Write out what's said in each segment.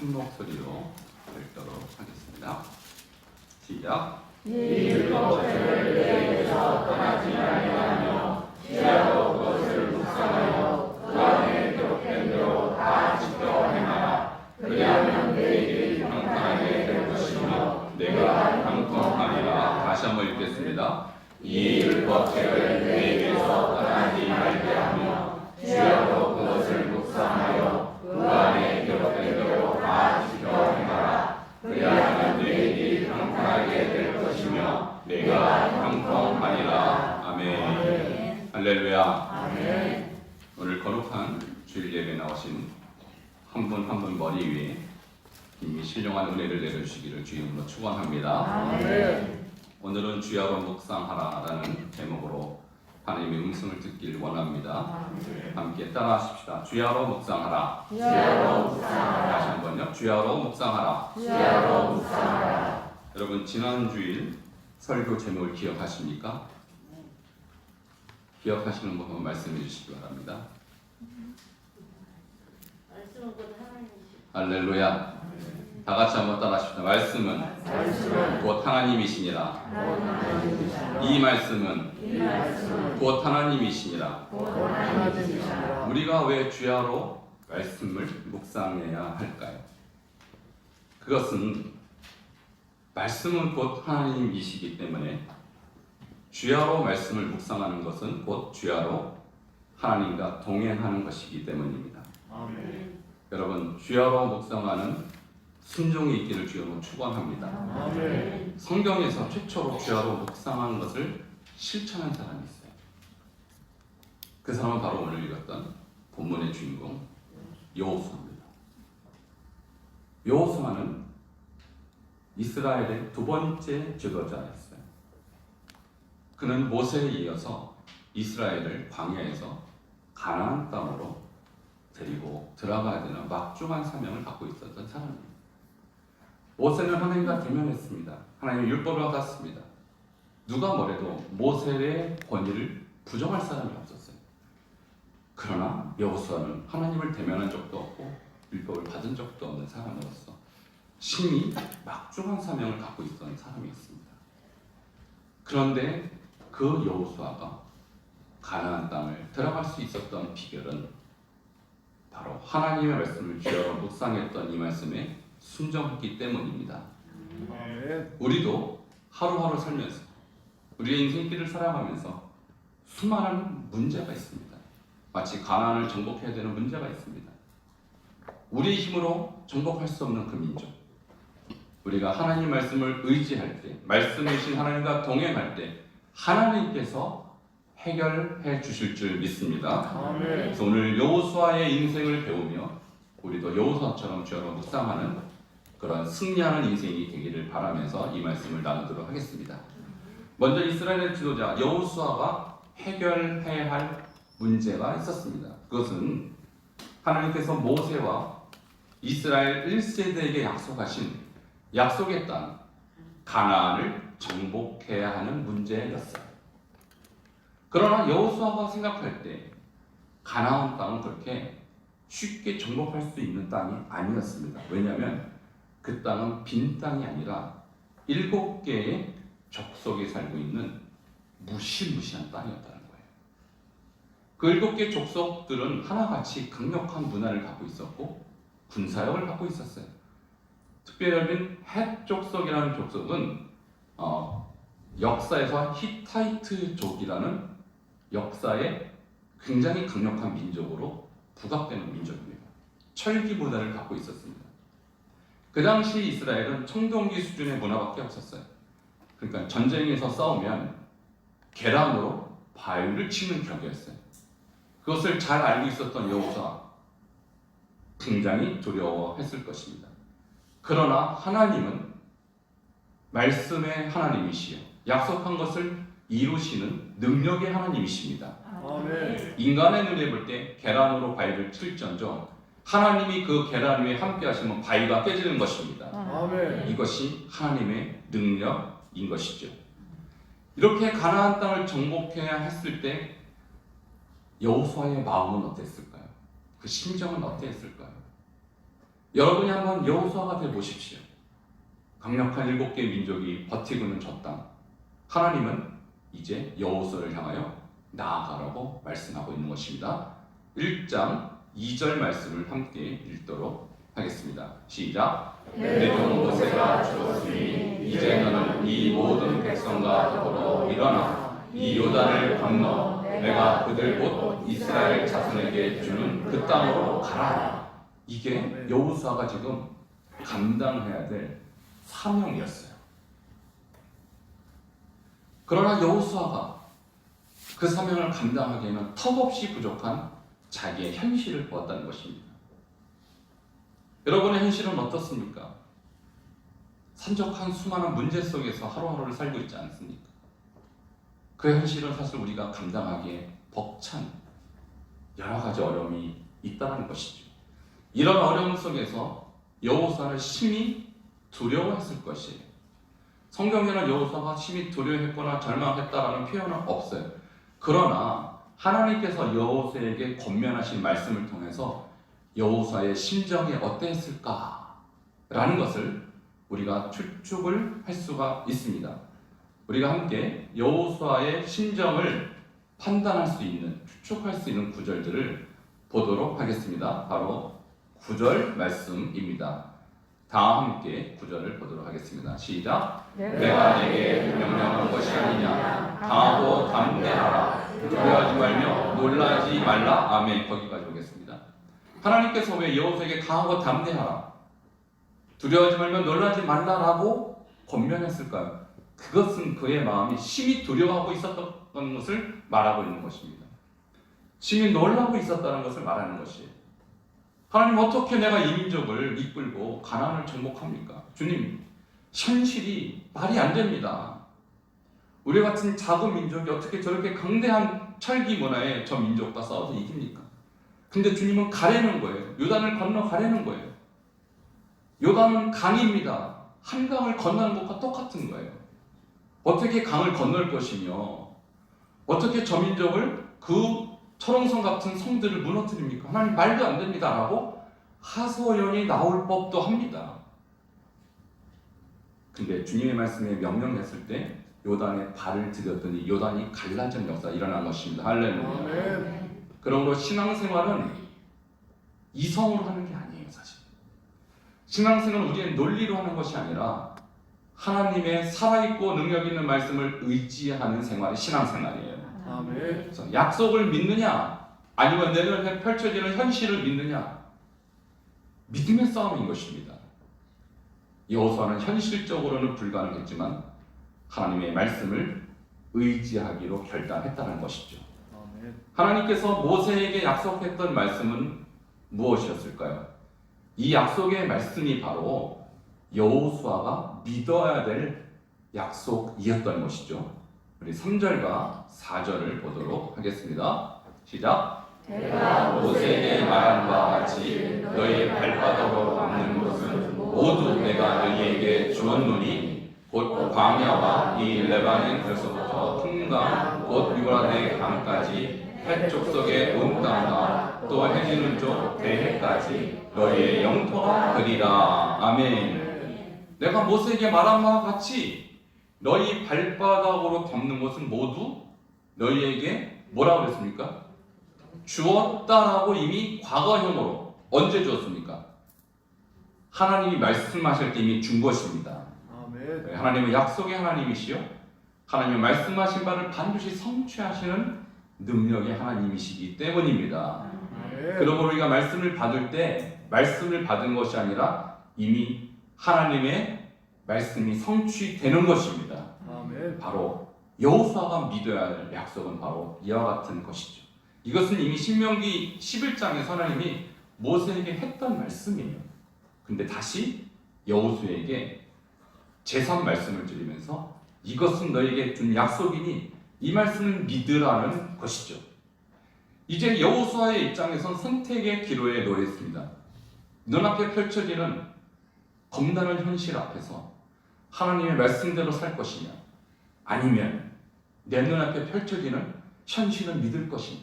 큰 목소리로 읽도록 하겠습니다. 시작. 이 율법책을 내 입에서 떠나지 아니하며 지혜로 그것을 묵상하여 그 안에 기록된 대로 다 지켜 행하라. 그리하면 내 일이 평탄하게 될 것이며 내가 형통하리라. 다시 한번 읽겠습니다. 이 율법책을 내 입에서 떠나지 말게 하며 지혜로 그것을 묵상하여 그 안에 기록된 대로 다 지켜 행하라. 그리하면 내 일이 평탄하게 될 것이며 내가 형통하리라. 아멘. 할렐루야. 아멘. 오늘 거룩한 주일 예배 나오신 한 분 한 분 머리 위에 이미 신령한 은혜를 내려주시기를 주님으로 축원합니다. 아멘. 오늘은 주야로 묵상하라라는 제목으로 하나님의 음성을 듣길 원합니다. 함께 따라하십시다. 주야로 묵상하라. 지혜로 묵상하라. 다시 한번요. 주야로 묵상하라. 지혜로 묵상하라. 여러분 지난 주일 설교 제목을 기억하십니까? 기억하시는 분 한번 말씀해 주시기 바랍니다. 말씀은 곧 하나님이시죠. 할렐루야. 다 같이 한번 따라하십시다. 말씀은 곧 하나님이시니라. 이 말씀은 곧 하나님이시니라. 우리가 왜 주야로 말씀을 묵상해야 할까요? 그것은 말씀은 곧 하나님이시기 때문에 주야로 말씀을 묵상하는 것은 곧 주야로 하나님과 동행하는 것이기 때문입니다. 아멘. 여러분 주야로 묵상하는 순종이 있기를 주여로 축원합니다. 아멘. 성경에서 최초로 주야로 묵상하는 것을 실천한 사람이 있어요. 그 사람은 바로 오늘 읽었던 본문의 주인공 여호수아입니다. 여호수아는 이스라엘의 두 번째 지도자였어요. 그는 모세에 이어서 이스라엘을 광야에서 가나안 땅으로 데리고 들어가야 되는 막중한 사명을 갖고 있었던 사람입니다. 모세는 하나님과 대면했습니다. 하나님의 율법을 받았습니다. 누가 뭐래도 모세의 권위를 부정할 사람이 없었어요. 그러나 여호수아는 하나님을 대면한 적도 없고 율법을 받은 적도 없는 사람으로서 심히 막중한 사명을 갖고 있었던 사람이었습니다. 그런데 그 여호수아가 가나안 땅을 들어갈 수 있었던 비결은 바로 하나님의 말씀을 주야로 묵상했던 이 말씀에 순종했기 때문입니다. 우리도 하루하루 살면서 우리의 인생길을 살아가면서 수많은 문제가 있습니다. 마치 가나안을 정복해야 되는 문제가 있습니다. 우리의 힘으로 정복할 수 없는 그 민족, 우리가 하나님 말씀을 의지할 때, 말씀이신 하나님과 동행할 때 하나님께서 해결해 주실 줄 믿습니다. 아멘. 그래서 오늘 여호수아의 인생을 배우며 우리도 여호수아처럼 주야로 묵상하는 그런 승리하는 인생이 되기를 바라면서 이 말씀을 나누도록 하겠습니다. 먼저 이스라엘의 지도자 여호수아가 해결해야 할 문제가 있었습니다. 그것은 하나님께서 모세와 이스라엘 1세대에게 약속하신 약속의 땅 가나안을 정복해야 하는 문제였어요. 그러나 여호수아가 생각할 때 가나안 땅은 그렇게 쉽게 정복할 수 있는 땅이 아니었습니다. 왜냐하면 그 땅은 빈 땅이 아니라 7개의 족속이 살고 있는 무시무시한 땅이었다는 거예요. 그 7개 족속들은 하나같이 강력한 문화를 갖고 있었고 군사력을 갖고 있었어요. 특별히 헷 족속이라는 족속은 역사에서 히타이트족이라는 역사에 굉장히 강력한 민족으로 부각되는 민족입니다. 철기 문화를 갖고 있었습니다. 그 당시 이스라엘은 청동기 수준의 문화밖에 없었어요. 그러니까 전쟁에서 싸우면 계란으로 바위를 치는 격이었어요. 그것을 잘 알고 있었던 여호수아 굉장히 두려워했을 것입니다. 그러나 하나님은 말씀의 하나님이시요 약속한 것을 이루시는 능력의 하나님이십니다. 아멘. 인간의 눈에 볼 때 계란으로 바위를 칠지언정 하나님이 그 계란 위에 함께 하시면 바위가 깨지는 것입니다. 아멘. 이것이 하나님의 능력인 것이죠. 이렇게 가나안 땅을 정복해야 했을 때 여호수아의 마음은 어땠을까요? 그 심정은 어땠을까요? 여러분이 한번 여호수아가 돼 보십시오. 강력한 7개 민족이 버티고 있는 저 땅, 하나님은 이제 여호수아를 향하여 나아가라고 말씀하고 있는 것입니다. 1장 2절 말씀을 함께 읽도록 하겠습니다. 시작. 내 종 모세가 죽었으니 이제 너는 이 모든 백성과 더불어 일어나 이 요단을 건너 내가 그들 곧 이스라엘 자손에게 주는 그 땅으로 가라. 이게 여호수아가 지금 감당해야 될 사명이었어요. 그러나 여호수아가 그 사명을 감당하기에는 턱없이 부족한 자기의 현실을 보았다는 것입니다. 여러분의 현실은 어떻습니까? 산적한 수많은 문제 속에서 하루하루를 살고 있지 않습니까? 그 현실은 사실 우리가 감당하기에 벅찬 여러 가지 어려움이 있다는 것이죠. 이런 어려움 속에서 여호수아를 심히 두려워했을 것이에요. 성경에는 여호수아가 심히 두려워했거나 절망했다라는 표현은 없어요. 그러나 하나님께서 여호수아에게 권면하신 말씀을 통해서 여호수아의 심정이 어땠을까라는 것을 우리가 추측을 할 수가 있습니다. 우리가 함께 여호수아의 심정을 판단할 수 있는, 추측할 수 있는 구절들을 보도록 하겠습니다. 바로 9절 말씀입니다. 다 함께 9절을 보도록 하겠습니다. 시작. 내가 내게 명령한 것이 아니냐. 강하고 담대하라. 두려워하지 말며 놀라지 말라. 아멘. 거기까지 보겠습니다. 하나님께서 왜 여호수아에게 강하고 담대하라, 두려워하지 말며 놀라지 말라라고 권면했을까요? 그것은 그의 마음이 심히 두려워하고 있었던 것을 말하고 있는 것입니다. 심히 놀라고 있었다는 것을 말하는 것이에요. 하나님, 어떻게 내가 이 민족을 이끌고 가나안을 정복합니까? 주님, 현실이 말이 안 됩니다. 우리 같은 작은 민족이 어떻게 저렇게 강대한 철기 문화에 저 민족과 싸워서 이깁니까? 근데 주님은 가려는 거예요. 요단을 건너 가려는 거예요. 요단은 강입니다. 한강을 건너는 것과 똑같은 거예요. 어떻게 강을 건널 것이며 어떻게 저 민족을 그 철옹성 같은 성들을 무너뜨립니까? 하나님, 말도 안 됩니다 라고 하소연이 나올 법도 합니다. 근데 주님의 말씀에 명령했을 때 요단에 발을 들였더니 요단이 갈라진 역사가 일어난 것입니다. 할렐루야. 그러므로 신앙생활은 이성으로 하는 게 아니에요. 사실 신앙생활은 우리의 논리로 하는 것이 아니라 하나님의 살아있고 능력 있는 말씀을 의지하는 생활이 신앙생활이에요. 아멘. 그래서 약속을 믿느냐 아니면 내 눈에 펼쳐지는 현실을 믿느냐, 믿음의 싸움인 것입니다. 여호수아는 현실적으로는 불가능했지만 하나님의 말씀을 의지하기로 결단했다는 것이죠. 아멘. 하나님께서 모세에게 약속했던 말씀은 무엇이었을까요? 이 약속의 말씀이 바로 여호수아가 믿어야 될 약속이었던 것이죠. 우리 3절과 4절을 보도록 하겠습니다. 시작. 내가 모세에게 말한 바와 같이 너희의 발바닥으로 밟는 것은 모두 내가 너희에게 주었노니 곧 광야와 이 레바논 들서부터 풍강 곧 유브라데 강까지 해쪽 속의 온 땅과 또 해지는 쪽 대해까지 너희의 영토가 되리라. 아멘. 내가 모세에게 말한 바와 같이 너희 발바닥으로 밟는 것은 모두 너희에게 뭐라고 그랬습니까? 주었다라고 이미 과거형으로 언제 주었습니까? 하나님이 말씀하실 때 이미 준 것입니다. 아멘. 하나님은 약속의 하나님이시요 하나님의 말씀하신 바를 반드시 성취하시는 능력의 하나님이시기 때문입니다. 아멘. 그러므로 우리가 말씀을 받을 때 말씀을 받은 것이 아니라 이미 하나님의 말씀이 성취되는 것입니다. 아멘. 바로 여호수아가 믿어야 할 약속은 바로 이와 같은 것이죠. 이것은 이미 신명기 11장에서 하나님이 모세에게 했던 말씀이에요. 근데 다시 여호수아에게 제3 말씀을 드리면서 이것은 너에게 준 약속이니 이 말씀을 믿으라는 것이죠. 이제 여호수아의 입장에선 선택의 기로에 놓였습니다. 눈앞에 펼쳐지는 겁나는 현실 앞에서 하나님의 말씀대로 살 것이냐, 아니면 내 눈앞에 펼쳐지는 현실을 믿을 것이냐.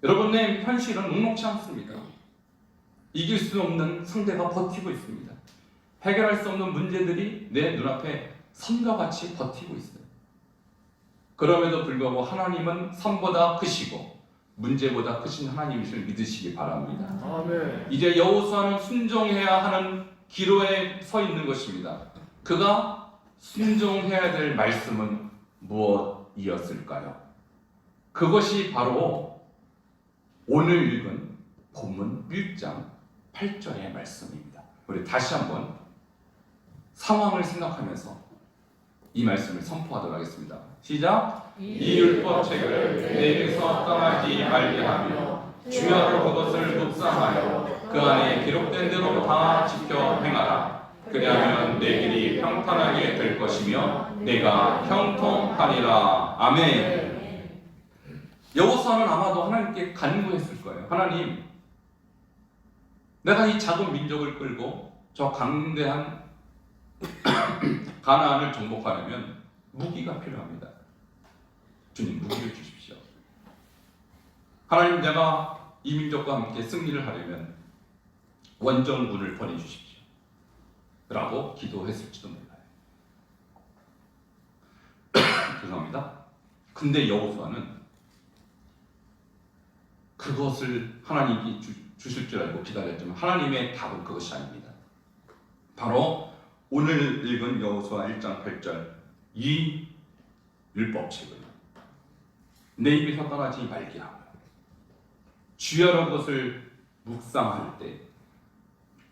여러분, 내 현실은 녹록지 않습니다. 이길 수 없는 상대가 버티고 있습니다. 해결할 수 없는 문제들이 내 눈앞에 선과 같이 버티고 있어요. 그럼에도 불구하고 하나님은 선보다 크시고 문제보다 크신 하나님이실 믿으시기 바랍니다. 아멘. 이제 여호수아는 순종해야 하는 기로에 서 있는 것입니다. 그가 순종해야 될 말씀은 무엇이었을까요? 그것이 바로 오늘 읽은 본문 1장 8절의 말씀입니다. 우리 다시 한번 상황을 생각하면서 이 말씀을 선포하도록 하겠습니다. 시작! 이 율법책을 내 입에서 떠나지 말게 하며 주야로 그것을 묵상하여 그 안에 기록된 대로 다 지켜 행하라. 그리하면 내 길이 평탄하게 될 것이며 내가 형통하리라. 아멘. 여호수아는 아마도 하나님께 간구했을 거예요. 하나님, 내가 이 작은 민족을 끌고 저 강대한 가나안을 정복하려면 무기가 필요합니다. 주님, 무기를 주십시오. 하나님, 내가 이 민족과 함께 승리를 하려면 원정군을 보내주십시오. 라고 기도했을지도 몰라요. 죄송합니다. 근데 여호수아는 그것을 하나님이 주실 줄 알고 기다렸지만 하나님의 답은 그것이 아닙니다. 바로 오늘 읽은 여호수아 1장 8절 이 율법책을 내 입에서 떠나지 말게 하며 주여라 것을 묵상할 때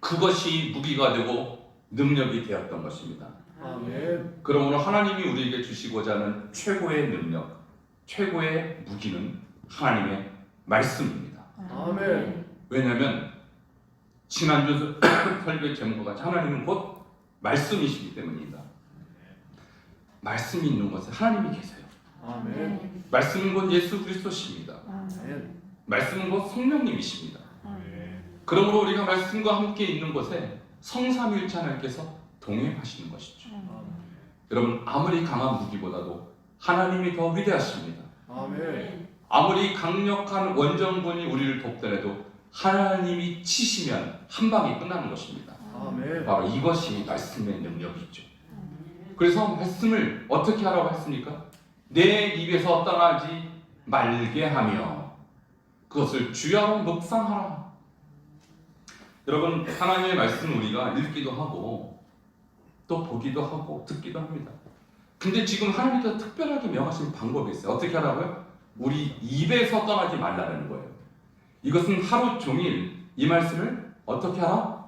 그것이 무기가 되고 능력이 되었던 것입니다. 아멘. 그러므로 하나님이 우리에게 주시고자 하는 최고의 능력, 최고의 무기는 하나님의 말씀입니다. 아멘. 왜냐하면 지난주 설교의 제목과 같이 하나님은 곧 말씀이시기 때문입니다. 말씀이 있는 곳에 하나님이 계세요. 아멘. 말씀은 곧 예수 그리스도십니다. 아멘. 말씀은 곧 성령님이십니다. 그러므로 우리가 말씀과 함께 있는 곳에 성삼위일체 하나님께서 동행하시는 것이죠. 여러분, 아무리 강한 무기보다도 하나님이 더 위대하십니다. 아멘. 아무리 강력한 원정군이 우리를 돕더라도 하나님이 치시면 한 방에 끝나는 것입니다. 아멘. 바로 이것이 말씀의 능력이죠. 그래서 말씀을 어떻게 하라고 했습니까? 내 입에서 떠나지 말게 하며 그것을 주야로 묵상하라. 여러분, 하나님의 말씀을 우리가 읽기도 하고 또 보기도 하고 듣기도 합니다. 근데 지금 하나님께서 특별하게 명하신 방법이 있어요. 어떻게 하라고요? 우리 입에서 떠나지 말라는 거예요. 이것은 하루 종일 이 말씀을 어떻게 하라?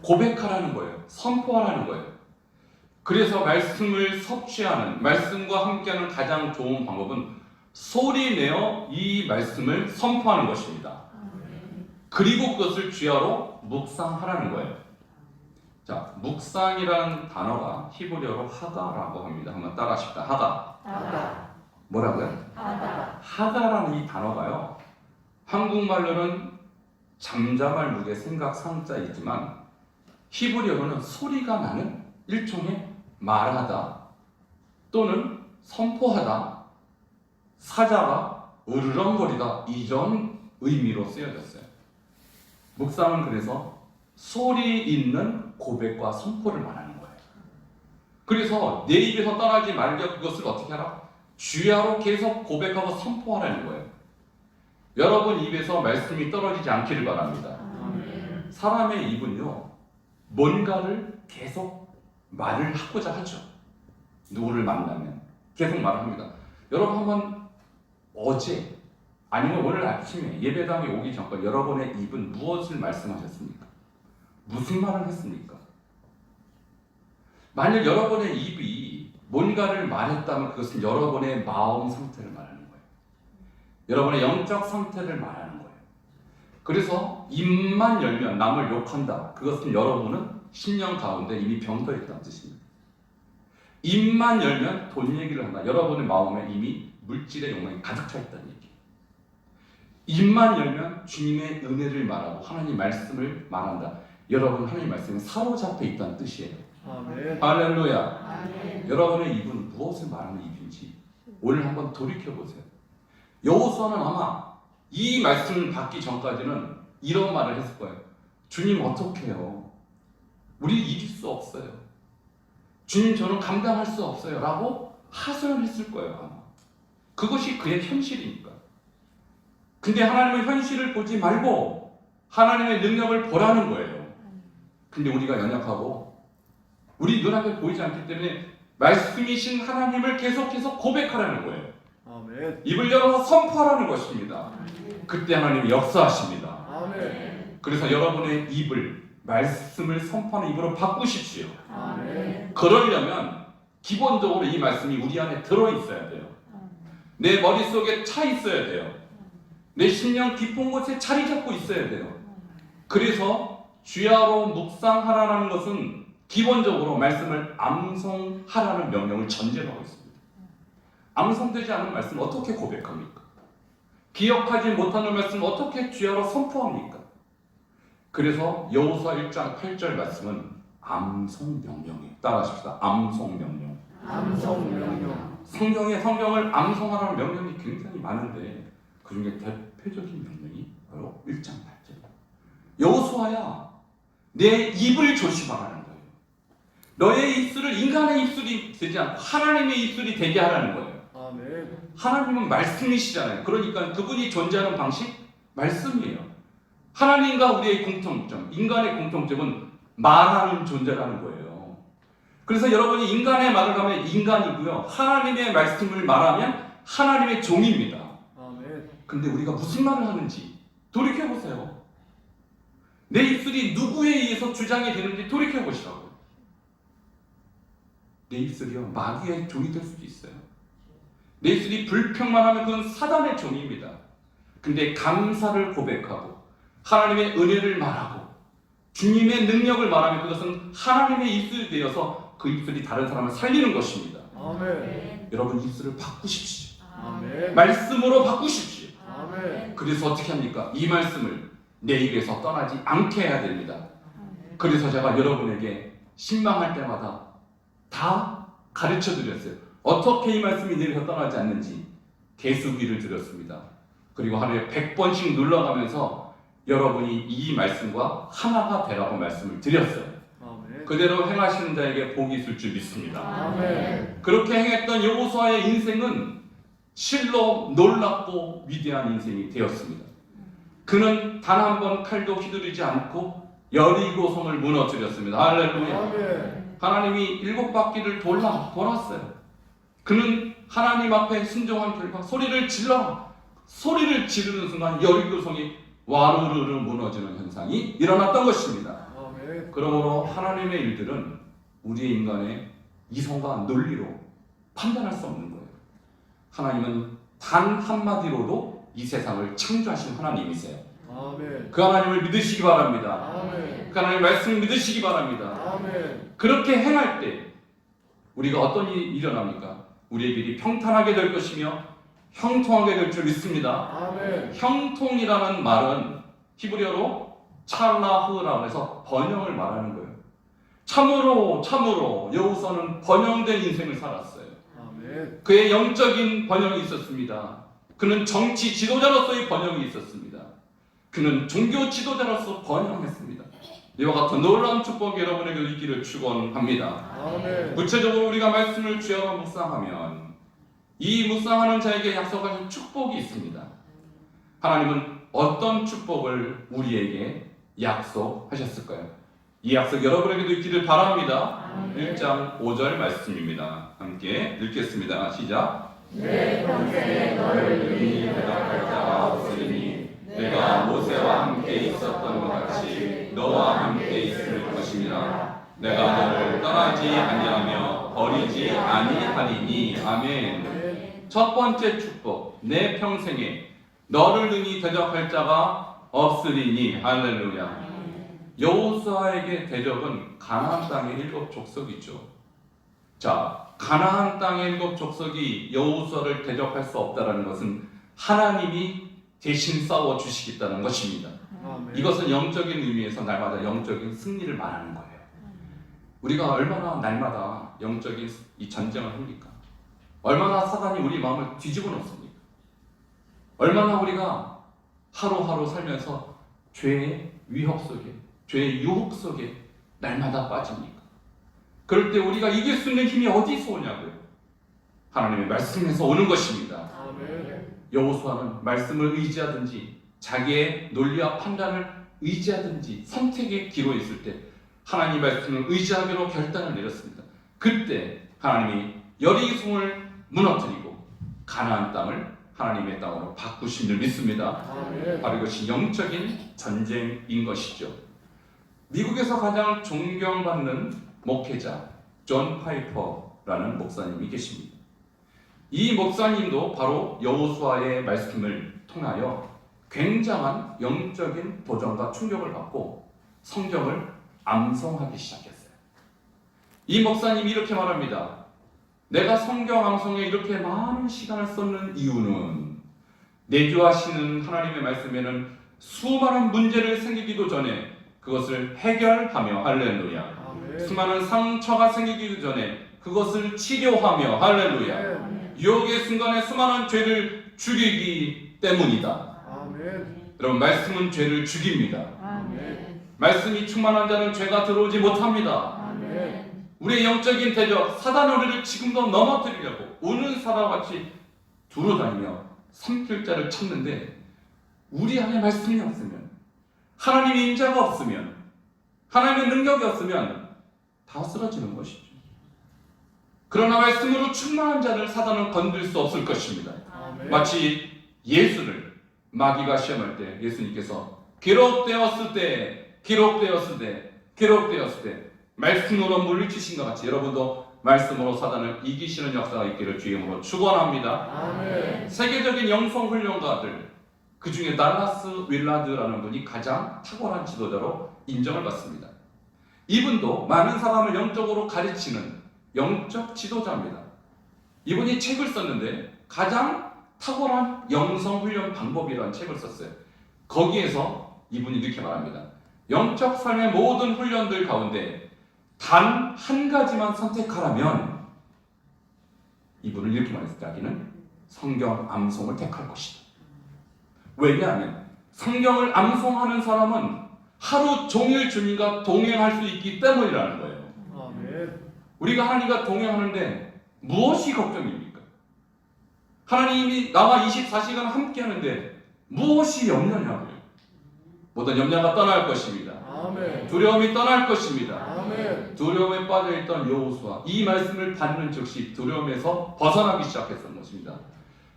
고백하라는 거예요. 선포하라는 거예요. 그래서 말씀을 섭취하는, 말씀과 함께하는 가장 좋은 방법은 소리내어 이 말씀을 선포하는 것입니다. 그리고 그것을 주야로 묵상하라는 거예요. 자, 묵상이라는 단어가 히브리어로 하가라고 합니다. 한번 따라하십시다. 하가. 하가. 뭐라고요? 하가. 하가라는 이 단어가요, 한국말로는 잠잠할 무게 생각 상자이지만 히브리어로는 소리가 나는 일종의 말하다 또는 선포하다, 사자가 으르렁거리다, 이런 의미로 쓰여졌어요. 묵상은 그래서 소리 있는 고백과 선포를 말하는 거예요. 그래서 내 입에서 떠나지 말게 그것을 어떻게 하라? 주야로 계속 고백하고 선포하라는 거예요. 여러분 입에서 말씀이 떨어지지 않기를 바랍니다. 사람의 입은요, 뭔가를 계속 말을 하고자 하죠. 누구를 만나면 계속 말을 합니다. 여러분 한번 어제 아니면 오늘 아침에 예배당에 오기 전까지 여러분의 입은 무엇을 말씀하셨습니까? 무슨 말을 했습니까? 만약 여러분의 입이 뭔가를 말했다면 그것은 여러분의 마음 상태를 말하는 거예요. 여러분의 영적 상태를 말하는 거예요. 그래서 입만 열면 남을 욕한다. 그것은 여러분은 신령 가운데 이미 병들어 있다는 뜻입니다. 입만 열면 돈 얘기를 한다. 여러분의 마음에 이미 물질의 욕망이 가득 차 있다는 얘기예요. 입만 열면 주님의 은혜를 말하고 하나님 말씀을 말한다. 여러분 하나님 말씀에 사로잡혀 있다는 뜻이에요. 아멘. 할렐루야. 아멘. 여러분의 입은 무엇을 말하는 입인지 오늘 한번 돌이켜보세요. 여호수아는 아마 이 말씀을 받기 전까지는 이런 말을 했을 거예요. 주님 어떻게 해요? 우리 이길 수 없어요. 주님 저는 감당할 수 없어요 라고 하소연했을 거예요 아마. 그것이 그의 현실이니까. 근데 하나님의 현실을 보지 말고 하나님의 능력을 보라는 거예요. 근데 우리가 연약하고 우리 눈앞에 보이지 않기 때문에 말씀이신 하나님을 계속해서 고백하라는 거예요. 아멘. 입을 열어서 선포하라는 것입니다. 그때 하나님이 역사하십니다. 아멘. 그래서 여러분의 입을 말씀을 선포하는 입으로 바꾸십시오. 아멘. 그러려면 기본적으로 이 말씀이 우리 안에 들어있어야 돼요. 내 머릿속에 차 있어야 돼요. 내 심령 깊은 곳에 자리 잡고 있어야 돼요. 그래서 주야로 묵상하라는 것은 기본적으로 말씀을 암송하라는 명령을 전제로 하고 있습니다. 암송되지 않은 말씀을 어떻게 고백합니까? 기억하지 못하는 말씀을 어떻게 주야로 선포합니까? 그래서 여호수아 1장 8절 말씀은 암송 명령이에요. 따라하십시다. 암송 명령. 암송 명령. 성경을 암송하라는 명령이 굉장히 많은데 그 중에 대표적인 명령이 바로 1장 8절. 여호수아야, 내 입을 조심하라는 거예요. 너의 입술을 인간의 입술이 되지 않고 하나님의 입술이 되게 하라는 거예요. 아멘. 하나님은 말씀이시잖아요. 그러니까 그분이 존재하는 방식 말씀이에요. 하나님과 우리의 공통점, 인간의 공통점은 말하는 존재라는 거예요. 그래서 여러분이 인간의 말을 하면 인간이고요. 하나님의 말씀을 말하면 하나님의 종입니다. 아멘. 근데 우리가 무슨 말을 하는지 돌이켜보세요. 내 입술이 누구에 의해서 주장이 되는지 돌이켜보시라고요. 내 입술이요, 마귀의 종이 될 수도 있어요. 내 입술이 불평만 하면 그건 사단의 종입니다. 근데 감사를 고백하고 하나님의 은혜를 말하고 주님의 능력을 말하면 그것은 하나님의 입술이 되어서 그 입술이 다른 사람을 살리는 것입니다. 아멘. 여러분 입술을 바꾸십시오. 아멘. 말씀으로 바꾸십시오. 아멘. 그래서 어떻게 합니까? 이 말씀을 내 입에서 떠나지 않게 해야 됩니다. 그래서 제가 여러분에게 신방할 때마다 다 가르쳐 드렸어요. 어떻게 이 말씀이 내 입에서 떠나지 않는지 개수기를 드렸습니다. 그리고 하루에 100번씩 눌러가면서 여러분이 이 말씀과 하나가 되라고 말씀을 드렸어요. 아멘. 그대로 행하시는 자에게 복이 있을 줄 믿습니다. 아멘. 그렇게 행했던 여호수아의 인생은 실로 놀랍고 위대한 인생이 되었습니다. 그는 단 한 번 칼도 휘두르지 않고 여리고성을 무너뜨렸습니다. 할렐루야. 아멘. 하나님이 7바퀴를 돌았어요. 그는 하나님 앞에 순종한 결과 소리를 지르는 순간 여리고성이 와르르르 무너지는 현상이 일어났던 것입니다. 아멘. 그러므로 하나님의 일들은 우리의 인간의 이성과 논리로 판단할 수 없는 거예요. 하나님은 단 한마디로도 이 세상을 창조하신 하나님이세요. 아멘. 그 하나님을 믿으시기 바랍니다. 아멘. 그 하나님의 말씀을 믿으시기 바랍니다. 아멘. 그렇게 행할 때 우리가 어떤 일이 일어납니까? 우리의 길이 평탄하게 될 것이며 형통하게 될 줄 믿습니다. 아멘. 형통이라는 말은 히브리어로 찰라흐라고 해서 번영을 말하는 거예요. 참으로 여호수아는 번영된 인생을 살았어요. 아멘. 그의 영적인 번영이 있었습니다. 그는 정치 지도자로서의 번영이 있었습니다. 그는 종교 지도자로서 번영했습니다. 이와 같은 놀라운 축복이 여러분에게 있기를 축원합니다. 아멘. 구체적으로 우리가 말씀을 주야로 묵상하면 이 묵상하는 자에게 약속하신 축복이 있습니다. 하나님은 어떤 축복을 우리에게 약속하셨을까요? 이 약속 여러분에게도 있기를 바랍니다. 1장 5절 말씀입니다. 함께 읽겠습니다. 시작. 내 평생에 너를 능히 대답할 자가 없으리니 내가 모세와 함께 있었던 것 같이 너와 함께 있을 것이니라. 내가 너를 떠나지 아니하며 버리지 아니하리니. 아멘. 첫 번째 축복, 내 평생에 너를 능히 대적할 자가 없으리니. 할렐루야. 여호수아에게 대적은 가나안 땅의 7 족속이죠. 자, 가나안 땅의 7 족속이 여호수아를 대적할 수 없다라는 것은 하나님이 대신 싸워 주시겠다는 것입니다. 아멘. 이것은 영적인 의미에서 날마다 영적인 승리를 말하는 거예요. 우리가 얼마나 날마다 영적인 이 전쟁을 합니까? 얼마나 사단이 우리 마음을 뒤집어 놓습니까? 얼마나 우리가 하루하루 살면서 죄의 위협 속에 죄의 유혹 속에 날마다 빠집니까? 그럴 때 우리가 이길 수 있는 힘이 어디서 오냐고요? 하나님의 말씀에서 오는 것입니다. 여호수아는 말씀을 의지하든지 자기의 논리와 판단을 의지하든지 선택의 기로 있을 때 하나님의 말씀을 의지하기로 결단을 내렸습니다. 그때 하나님이 여리고성을 무너뜨리고 가나안 땅을 하나님의 땅으로 바꾸신 줄 믿습니다. 바로 이것이 영적인 전쟁인 것이죠. 미국에서 가장 존경받는 목회자 존 파이퍼라는 목사님이 계십니다. 이 목사님도 바로 여호수아의 말씀을 통하여 굉장한 영적인 도전과 충격을 받고 성경을 암송하기 시작했어요. 이 목사님이 이렇게 말합니다. 내가 성경 암송에 이렇게 많은 시간을 쏟는 이유는 내주하시는 하나님의 말씀에는 수많은 문제를 생기기도 전에 그것을 해결하며 할렐루야. 수많은 상처가 생기기도 전에 그것을 치료하며 할렐루야. 유혹의 순간에 수많은 죄를 죽이기 때문이다. 여러분, 말씀은 죄를 죽입니다. 말씀이 충만한 자는 죄가 들어오지 못합니다. 우리의 영적인 대적 사단은 우리를 지금도 넘어뜨리려고 우는 사람과 같이 두루다니며 삼킬 자를 찾는데 우리 안에 말씀이 없으면, 하나님의 임재가 없으면, 하나님의 능력이 없으면 다 쓰러지는 것이죠. 그러나 말씀으로 충만한 자를 사단은 건들 수 없을 것입니다. 마치 예수를 마귀가 시험할 때 예수님께서 기록되었을 때 말씀으로 물리치신 것 같이 여러분도 말씀으로 사단을 이기시는 역사가 있기를 주의 이름으로 축원합니다. 세계적인 영성 훈련가들, 그 중에 달라스 윌라드라는 분이 가장 탁월한 지도자로 인정을 받습니다. 이분도 많은 사람을 영적으로 가르치는 영적 지도자입니다. 이분이 책을 썼는데 가장 탁월한 영성 훈련 방법이라는 책을 썼어요. 거기에서 이분이 이렇게 말합니다. 영적 삶의 모든 훈련들 가운데 단 한 가지만 선택하라면 이분은 이렇게 말했어요. 자기는 성경 암송을 택할 것이다. 왜냐하면 성경을 암송하는 사람은 하루 종일 주님과 동행할 수 있기 때문이라는 거예요. 우리가 하나님과 동행하는데 무엇이 걱정입니까? 하나님이 나와 24시간 함께 하는데 무엇이 염려냐고요? 모든 염려가 떠날 것입니다. 두려움이 떠날 것입니다. 두려움에 빠져있던 여호수아, 이 말씀을 받는 즉시 두려움에서 벗어나기 시작했던 것입니다.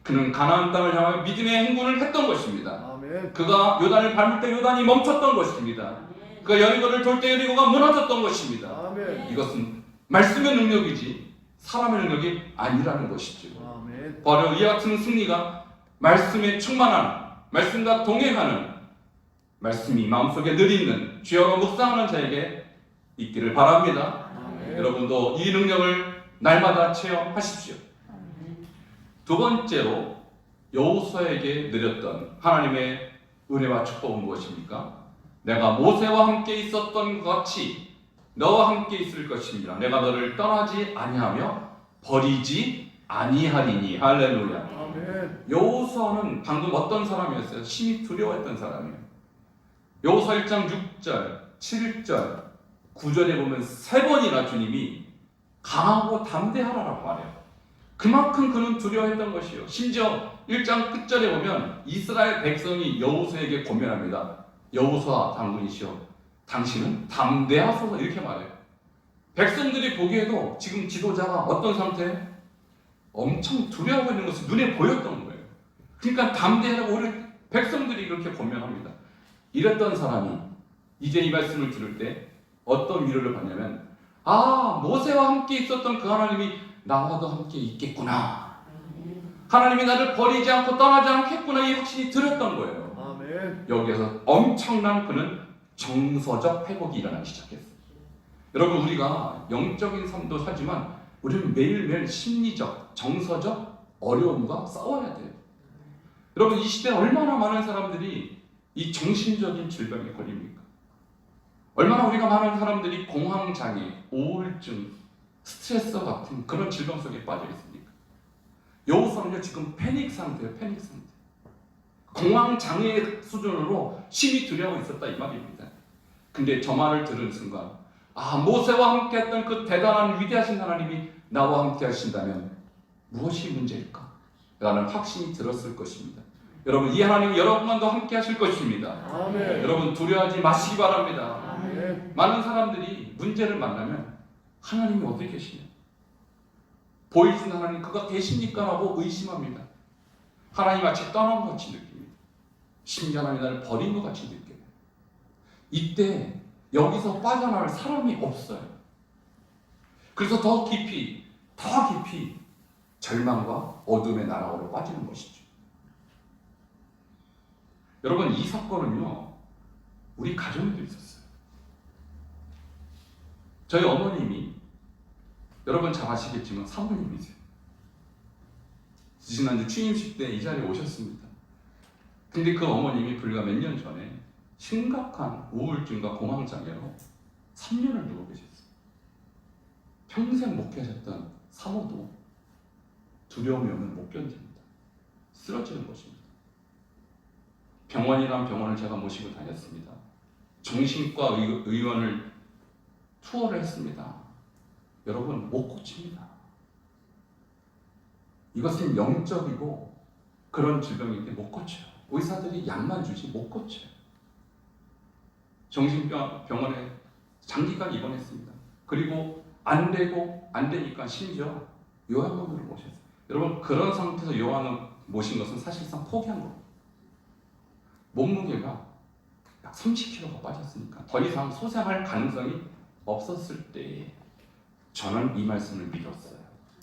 그는 가나안 땅을 향하여 믿음의 행군을 했던 것입니다. 그가 요단을 밟을 때 요단이 멈췄던 것입니다. 그가 여리고를 돌 때 여리고가 무너졌던 것입니다. 이것은 말씀의 능력이지 사람의 능력이 아니라는 것이죠. 바로 이 같은 승리가 말씀에 충만한, 말씀과 동행하는, 말씀이 마음속에 늘 있는 주여로 묵상하는 자에게 있기를 바랍니다. 여러분도 이 능력을 날마다 체험하십시오. 두 번째로 여호수아에게 내렸던 하나님의 은혜와 축복은 무엇입니까? 내가 모세와 함께 있었던 것 같이 너와 함께 있을 것입니다. 내가 너를 떠나지 아니하며 버리지 아니하리니. 할렐루야. 여호수아는 방금 어떤 사람이었어요? 심히 두려워했던 사람이에요. 여호수아 1장 6절, 7절, 9절에 보면 3번이나 주님이 강하고 담대하라고 말해요. 그만큼 그는 두려워했던 것이요. 심지어 1장 끝절에 보면 이스라엘 백성이 여호수아에게 권면합니다. 여호수아 장군이시여, 당신은 담대하소서, 이렇게 말해요. 백성들이 보기에도 지금 지도자가 어떤 상태에 엄청 두려워하고 있는 것이 눈에 보였던 거예요. 그러니까 담대하라고 우리 백성들이 그렇게 권면합니다. 이랬던 사람이 이제 이 말씀을 들을 때 어떤 위로를 받냐면, 아, 모세와 함께 있었던 그 하나님이 나와도 함께 있겠구나, 하나님이 나를 버리지 않고 떠나지 않겠구나, 이 확신이 들었던 거예요. 여기에서 엄청난 그는 정서적 회복이 일어나기 시작했어요. 여러분, 우리가 영적인 삶도 살지만 우리는 매일매일 심리적, 정서적 어려움과 싸워야 돼요. 여러분, 이 시대에 얼마나 많은 사람들이 이 정신적인 질병에 걸립니까? 얼마나 우리가 많은 사람들이 공황장애, 우울증, 스트레스 같은 그런 질병 속에 빠져 있습니까? 여호수아는요 지금 패닉 상태예요. 패닉 상태. 공황장애 수준으로 심히 두려워 있었다 이 말입니다. 근데 저 말을 들은 순간 모세와 함께 했던 그 대단한 위대하신 하나님이 나와 함께 하신다면 무엇이 문제일까? 라는 확신이 들었을 것입니다. 여러분, 이 하나님이 여러분만도 함께 하실 것입니다. 아멘. 여러분, 두려워하지 마시기 바랍니다. 아멘. 많은 사람들이 문제를 만나면 하나님이 어디 계시냐? 보이신 하나님 그가 계십니까? 라고 의심합니다. 하나님 마치 떠난 것 같이 느낍니다. 심지어 하나님이 나를 버린 것 같이 느껴요. 이때 여기서 빠져나갈 사람이 없어요. 그래서 더 깊이 절망과 어둠의 나락으로 빠지는 것이죠. 여러분, 이 사건은요, 우리 가정에도 있었어요. 저희 어머님이, 여러분 잘 아시겠지만 사모님이세요. 지난주 취임식 때 이 자리에 오셨습니다. 근데 그 어머님이 불과 몇 년 전에 심각한 우울증과 공황장애로 3년을 누워 계셨어요. 평생 목회하셨던 사모도 두려움이 오면 못 견딥니다. 쓰러지는 것입니다. 병원이란 병원을 제가 모시고 다녔습니다. 정신과 의원을 투어를 했습니다. 여러분, 못 고칩니다. 이것은 영적이고 그런 질병인데 못 고쳐요. 의사들이 약만 주지 못 고쳐요. 정신병원에 장기간 입원했습니다. 그리고 안 되니까 심지어 요양원으로 모셨어요. 여러분, 그런 상태에서 요양원 모신 것은 사실상 포기한 겁니다. 몸무게가 약 30kg가 빠졌으니까 더 이상 소생할 가능성이 없었을 때 저는 이 말씀을 믿었어요.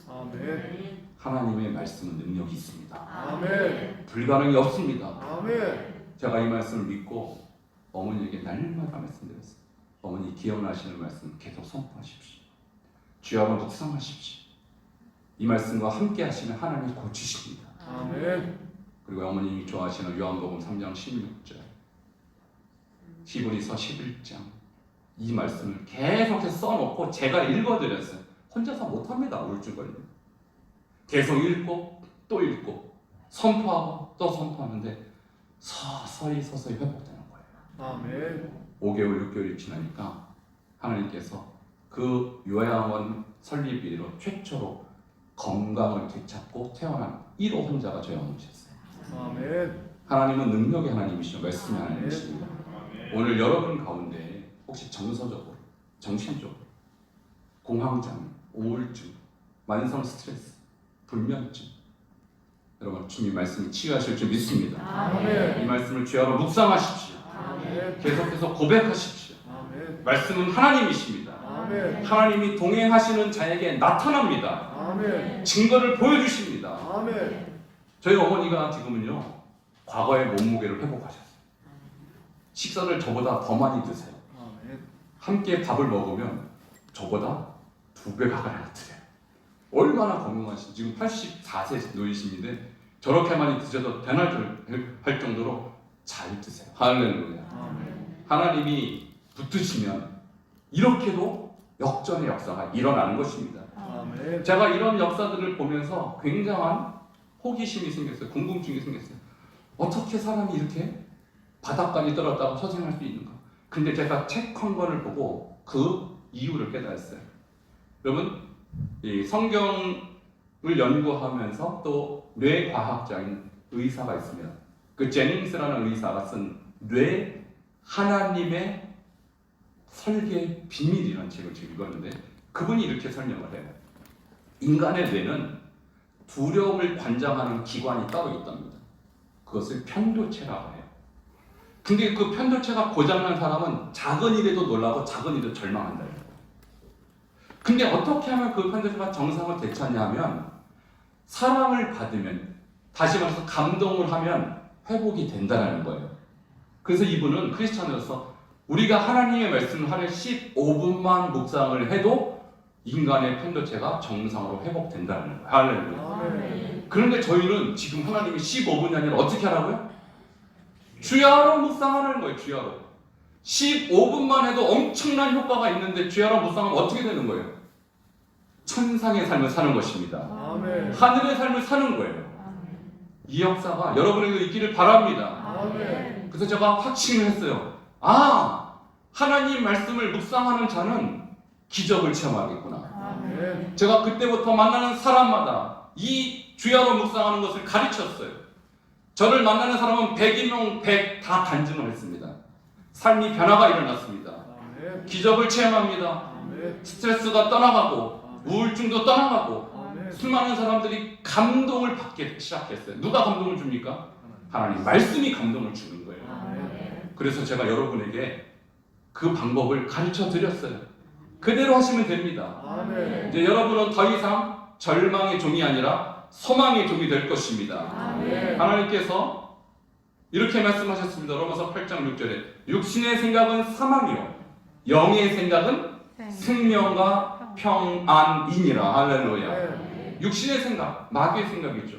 아멘. 하나님의 말씀은 능력이 있습니다. 아멘. 불가능이 없습니다. 아멘. 제가 이 말씀을 믿고 어머니에게 날마다 말씀드렸어요. 어머니, 기억나시는 말씀 계속 선포하십시오. 주야로 묵상하십시오. 이 말씀과 함께 하시면 하나님이 고치십니다. 아멘. 그리고 어머님이 좋아하시는 요한복음 3장 16절, 히브리서 11장, 이 말씀을 계속해서 써놓고 제가 읽어드렸어요. 혼자서 못합니다. 우울증 걸리면 계속 읽고 또 읽고 선포하고 또 선포하는데 서서히 회복되는 거예요. 아멘. 5개월 6개월이 지나니까 하나님께서 그 요양원 설립 이후로 최초로 건강을 되찾고 태어난 1호 환자가 저희 어머니셨어요. 아멘. 하나님은 능력의 하나님이시죠. 말씀의 하나님이십니다. 오늘 여러분 가운데 혹시 정서적으로, 정신적으로 공황장애, 우울증, 만성 스트레스, 불면증, 여러분 주님 말씀이 치유하실 줄 믿습니다. 아멘. 이 말씀을 주야로 묵상하십시오. 아멘. 계속해서 고백하십시오. 아멘. 말씀은 하나님이십니다. 아멘. 하나님이 동행하시는 자에게 나타납니다. 아멘. 증거를 보여주십니다. 아멘. 저희 어머니가 지금은요, 과거의 몸무게를 회복하셨어요. 식사를 저보다 더 많이 드세요. 아멘. 함께 밥을 먹으면 저보다 2배 가까이 드세요. 얼마나 건강하신지. 지금 84세 노이신인데 저렇게 많이 드셔도 되날 할 정도로 잘 드세요. 할렐루야. 아멘. 하나님이 붙으시면 이렇게도 역전의 역사가 일어나는 것입니다. 아멘. 제가 이런 역사들을 보면서 굉장한 호기심이 생겼어요. 궁금증이 생겼어요. 어떻게 사람이 이렇게 바닥까지 떨어졌다가 소생할 수 있는가? 근데 제가 책 한 권을 보고 그 이유를 깨달았어요. 여러분, 이 성경을 연구하면서 또 뇌과학자인 의사가 있습니다. 그 제닝스라는 의사가 쓴 뇌 하나님의 설계 비밀이라는 책을 지금 읽었는데 그분이 이렇게 설명을 해요. 인간의 뇌는 두려움을 관장하는 기관이 따로 있답니다. 그것을 편도체라고 해요. 근데 그 편도체가 고장난 사람은 작은 일에도 놀라고 작은 일에도 절망한다. 근데 어떻게 하면 그 편도체가 정상을 되찾냐 하면 사랑을 받으면, 다시 말해서 감동을 하면 회복이 된다는 거예요. 그래서 이분은 크리스찬으로서 우리가 하나님의 말씀을 하루에 15분만 묵상을 해도 인간의 편도체가 정상으로 회복된다는 거예요. 할렐루야. 아멘. 그런데 저희는 지금 하나님이 15분이 아니라 어떻게 하라고요? 주야로 묵상하는 거예요. 주야로 15분만 해도 엄청난 효과가 있는데 주야로 묵상하면 어떻게 되는 거예요? 천상의 삶을 사는 것입니다. 아멘. 하늘의 삶을 사는 거예요. 이 역사가 여러분에게도 있기를 바랍니다. 아멘. 그래서 제가 확신을 했어요. 하나님 말씀을 묵상하는 자는 기적을 체험하겠구나. 아멘. 제가 그때부터 만나는 사람마다 이 주야로 묵상하는 것을 가르쳤어요. 저를 만나는 사람은 100이면 100 다 간증을 했습니다. 삶이 변화가 일어났습니다. 아멘. 기적을 체험합니다. 아멘. 스트레스가 떠나가고 우울증도 떠나가고 아멘. 수많은 사람들이 감동을 받기 시작했어요. 누가 감동을 줍니까? 하나님 말씀이 감동을 주는 거예요. 아멘. 그래서 제가 여러분에게 그 방법을 가르쳐 드렸어요. 그대로 하시면 됩니다. 아멘. 이제 여러분은 더 이상 절망의 종이 아니라 소망의 종이 될 것입니다. 아멘. 하나님께서 이렇게 말씀하셨습니다. 로마서 8장 6절에 육신의 생각은 사망이요 영의 생각은 생명과 평안이니라. 할렐루야. 아멘. 육신의 생각, 마귀의 생각이죠.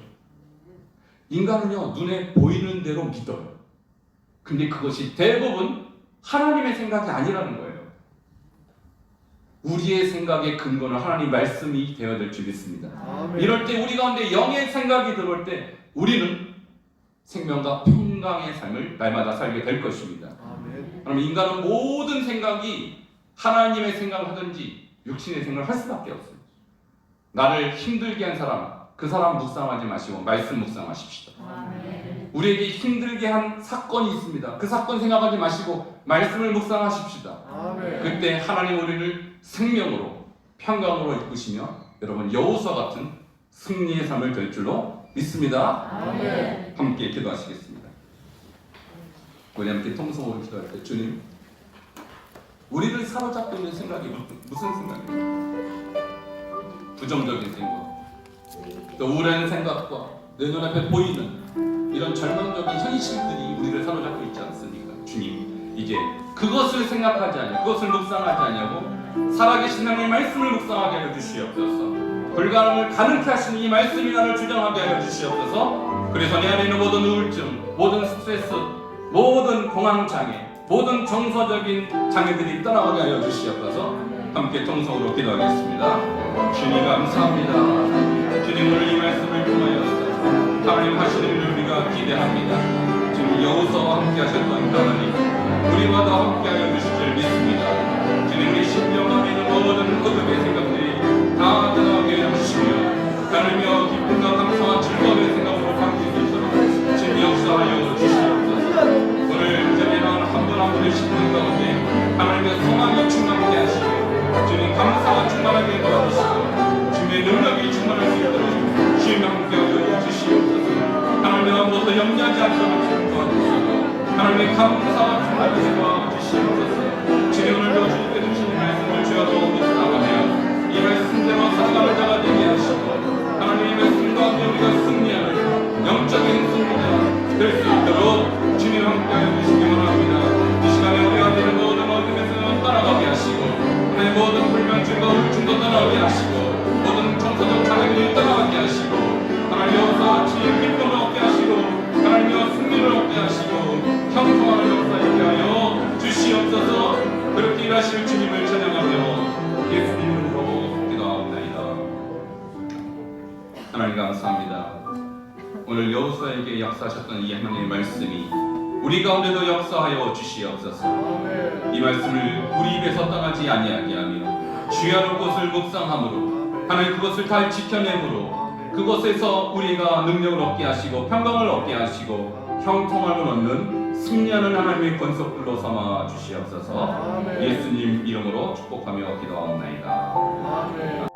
인간은요 눈에 보이는 대로 믿어요. 근데 그것이 대부분 하나님의 생각이 아니라는 거예요. 우리의 생각의 근거는 하나님 말씀이 되어야 될 줄 믿습니다. 아멘. 이럴 때 우리 가운데 영의 생각이 들어올 때 우리는 생명과 평강의 삶을 날마다 살게 될 것입니다. 아멘. 그럼 인간은 모든 생각이 하나님의 생각을 하든지 육신의 생각을 할 수밖에 없어요. 나를 힘들게 한 사람, 그 사람 묵상하지 마시고 말씀 묵상하십시다. 아멘. 우리에게 힘들게 한 사건이 있습니다. 그 사건 생각하지 마시고 말씀을 묵상하십시다. 아멘. 그때 하나님 우리를 생명으로 평강으로 이끄시며 여러분 여호수아 같은 승리의 삶을 될 줄로 믿습니다. 아멘. 함께 기도하시겠습니다. 우리 함께 통성으로 기도할 때 주님, 우리를 사로잡고 있는 생각이 무슨 생각입니까? 부정적인 생각, 또 우울한 생각과 내 눈앞에 보이는 이런 절망적인 현실들이 우리를 사로잡고 있지 않습니까? 주님, 이제 그것을 생각하지 않냐, 그것을 묵상하지 않냐고 살아계신 하나님의 말씀을 묵상하게 하여 주시옵소서. 불가능을 가능케 하시는 이 말씀이 나를 주장하게 하여 주시옵소서. 그래서 내 안에 있는 모든 우울증, 모든 스트레스, 모든 공황장애, 모든 정서적인 장애들이 떠나가게 하여 주시옵소서. 함께 통성으로 기도하겠습니다. 주님 감사합니다. 주님 오늘 이 말씀을 통하여 하나님 하시는 일을 우리가 기대합니다. 주님 여호수아와 함께 하셨던 그 하나님 우리와 다 함께 하여 주실 줄 믿습니다. 주님 우리 심령 안에 있는 모든 어둠의 생각들이 다 떠나게 해주시며 하나님여 기쁨과 감사와 즐거움의 생각으로 바뀔 수 있도록 주님 역사하여 주시옵소서. 오늘 저희 한 분 한 분을 씹는 가운데 하나님의 소망이 충만하게 하시고 주님 감사와 충만하게 도와주시고 주님의 능력이 충만할 수 있도록 주님 함께 하여 주시옵소서. 하나님 아무것도 염려하지 않도록 도와주시고 하나님의 감사와 충만하게 도와주시옵소서. 주님 오늘도 주님께 주신 말씀을 주여도 묵상하며 이 말씀대로 살아가는 자가 되게 하시고 하나님의 말씀 가운데 우리가 승리하는 영적인 승리자 될 수 있도록 주님 함께 하여 주시기 원합니다. 이 시간에 우리가 되는 모든 어둠에서 따라가게 하시고 하나님의 모든 불면증과 우울증도 떠나게 하시고 모든 정서적 장애를 떠나게 하시고 하나님 여호수아같이 기쁨을 얻게 하시고 하나님의 승리를 얻게 하시고 형통하는 역사 있게 하여 주시옵소서. 그렇게 일하실 주님을 찬양하며 예수님 이름으로 기도하옵나이다. 하나님 감사합니다. 오늘 여호수아에게 역사하셨던 이 하나님의 말씀이 우리 가운데도 역사하여 주시옵소서. 아멘. 이 말씀을 우리 입에서 떠나지 아니하게 하며 주야로 그것을 묵상함으로 하나님 그것을 잘 지켜내므로 그것에서 우리가 능력을 얻게 하시고 평강을 얻게 하시고 형통함을 얻는 승리하는 하나님의 권속들로 삼아 주시옵소서. 아멘. 예수님 이름으로 축복하며 기도하옵나이다. 아멘.